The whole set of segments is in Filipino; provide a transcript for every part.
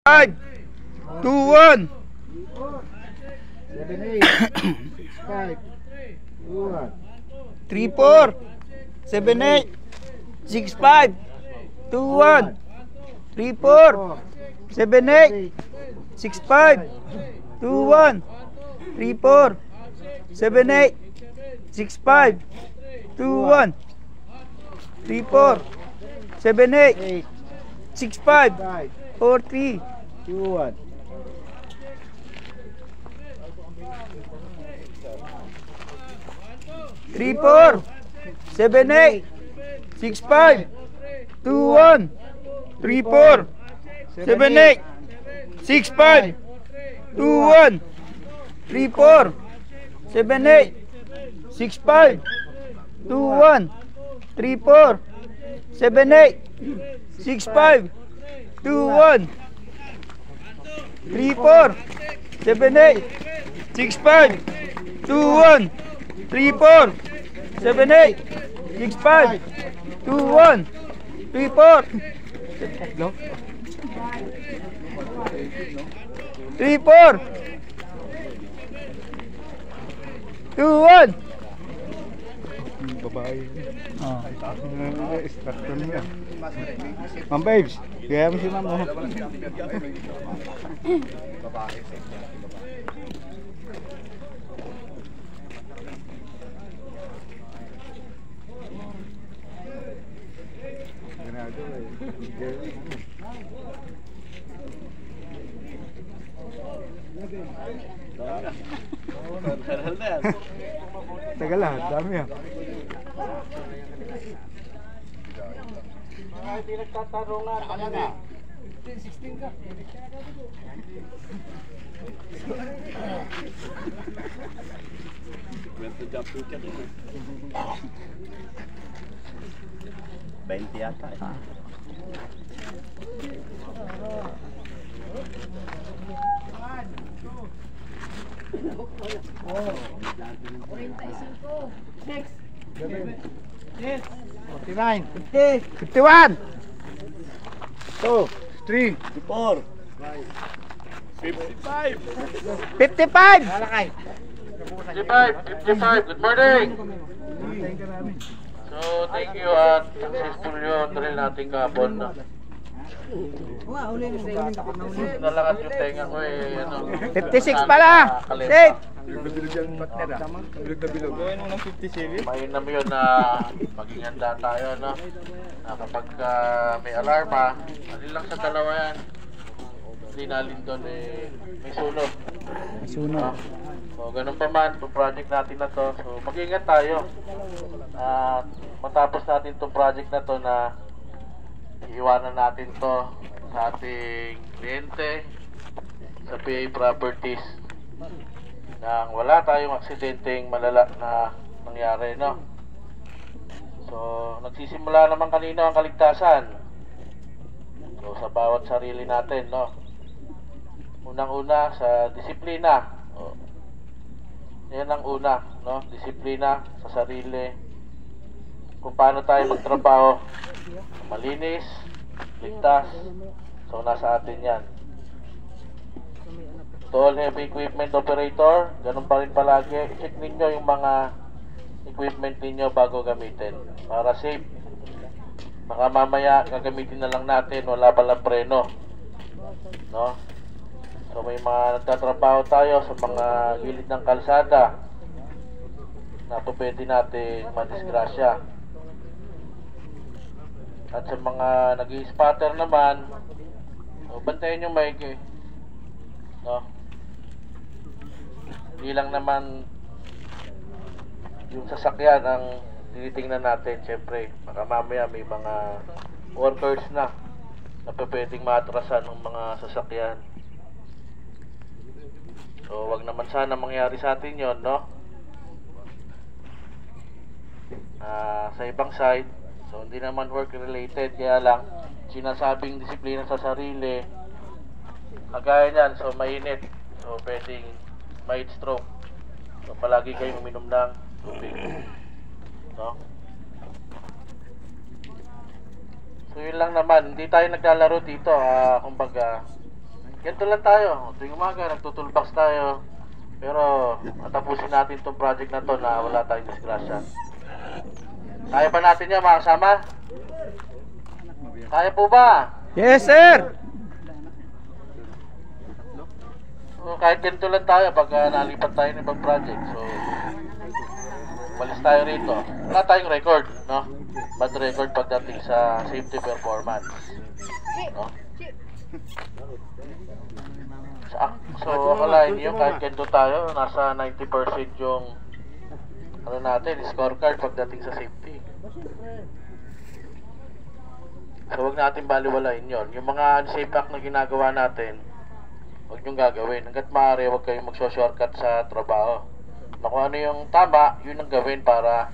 5, 2, 1. 7, 8, 5, 2, 1. 3, 4, 7, 8, 6, 5, 2, 1. 3, 4, 7, 8, 6, 5, 2, 1. 3, 4, 7, 8, 6, 5, 2, 1. 3, 4, 7, 8, 6, 5, 4, 3, 2, 1. 3, 4, 7, 8, 6, 5, 2, 1. 3, 4, 7, 8, 6, 5, 2, 1. 3, 4, 7, 8, 6, 5, 2, 1. 3, 4, 7, 8, 6, 5, 2, 1. 3, 4, 7, 8, 6, 5, 2, 1. 3, 4, 7, 8, 6, 5, 2, 1. 3, 4, 3, 4, 2, 1. Babae. Extractor niya. Ma'am Babes, kaya mo si ma'am. Ganado eh. Tagal lang, dami yan. Hindi nagtatarungan. Ano na? 16 ka. Kwento jump to check ito. 20 yata eh. Next. 49, 50, 51, 2, 3, 4 55 55. 55, good morning. So, thank you at successful yung drill natin kahapon. Nalakas yung tenga ko eh. 56 pala. Safe. bilog yan partner ah. Bilog na bilog. Gawin mo ng 50 series. Mainam yun na maging handa tayo, no? Na kapag may alarma, alin lang sa dalawa yan. Hindi nalin doon eh, may sunog. Sunog. So, ganun pa man, itong project natin na to. So, mag-ingat tayo. At matapos natin itong project na to na iiwanan natin to sa ating kliyente sa PA Properties nang wala tayong aksidenteng malala na nangyari, no? So, nagsisimula naman kanina ang kaligtasan. So, sa bawat sarili natin, no? Unang-una sa disiplina. O, yan ang una, no? Disiplina sa sarili. Kung paano tayo magtrabaho. Malinis, ligtas. So, nasa atin yan. To all heavy equipment operator, ganun pa rin palagi. Check ninyo yung mga equipment ninyo bago gamitin. Para safe. Baka mamaya gagamitin na lang natin, wala palang preno. No? So may mga nagtatrabaho tayo sa mga gilid ng kalsada na po pwede natin madisgrasya. At sa mga nag-i-spatter naman, so, bantayan yung maigi. No? Hindi lang naman yung sasakyan ang tinitingnan natin. Siyempre, baka mamaya may mga workers na pwedeng maatrasan ng mga sasakyan. So, wag naman sana mangyari sa atin yon, no? Sa ibang side, so hindi naman work related, kaya lang sinasabing disiplina sa sarili. Kagaya niyan, so mainit, so pwedeng may stroke. So palagi kayong uminom ng tubig, no? So yun lang naman, hindi tayo naglalaro dito, kumbaga ganito lang tayo. Tuwing umaga, nagtutulbox tayo. Pero, matapusin natin itong project na to na wala tayong disgrasya. Kaya pa natin yan, mga kasama? Kaya po ba? Yes, sir! So, kahit ganito lang tayo pag nalipat tayo ng ibang project. So, malis tayo rito. Wala tayong record, no? Bad record pagdating sa safety performance. No? So, akalain niyo kahit ganito tayo, nasa 90% yung ano natin, scorecard pagdating sa safety. So, huwag natin baliwalain yon. Yung mga unsafe act na ginagawa natin, huwag niyong gagawin. Hanggat maaari, huwag kayong magso-shortcut sa trabaho. Na kung ano yung tama, yun ang gawin para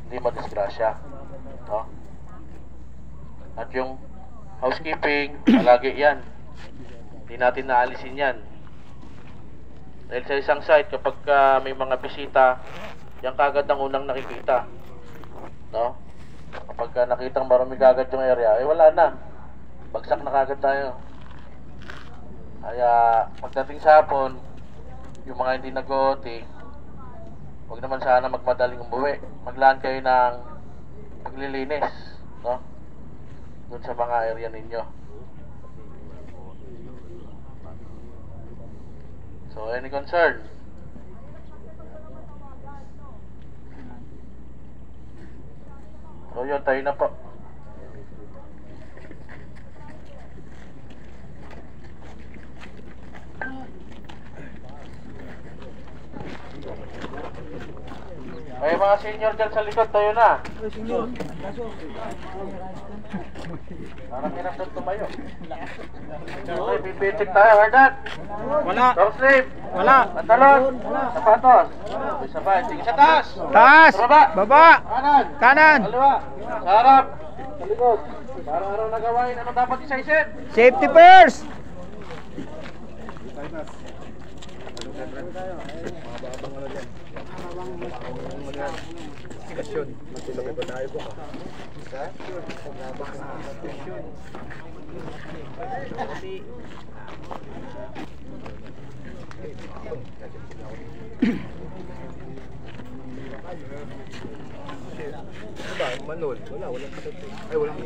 hindi madisgrasya. No? At yung housekeeping, palagi yan. Hindi natin naalisin yan. Dahil sa isang site, kapag may mga bisita, yan kagad ang unang nakikita. No? Kapag nakitang marami kagad yung area, wala na. Bagsak na kagad tayo. Kaya pagdating sa hapon, yung mga hindi nag-OT, huwag naman sana magmadaling umuwi. Maglaan kayo ng paglilinis, no? Doon sa mga area ninyo. So, any concern? So, yun, tayo na po. Ay, mga senior dyan sa likod, tayo na. Parang hirap doon tumayo. Okay, pipitik tayo, Herdan. Wala. Door sleeve. Wala. Pantalon. Sapatos. Sabay, tingin sa taas. Taas! Sa baba. Baba! Kanan. Kanan! Kaliwa. Sa harap. Sa likod. Para araw na gawain, ano dapat isa-isip? Safety first! Manol, wala, walang katot. Ay, walang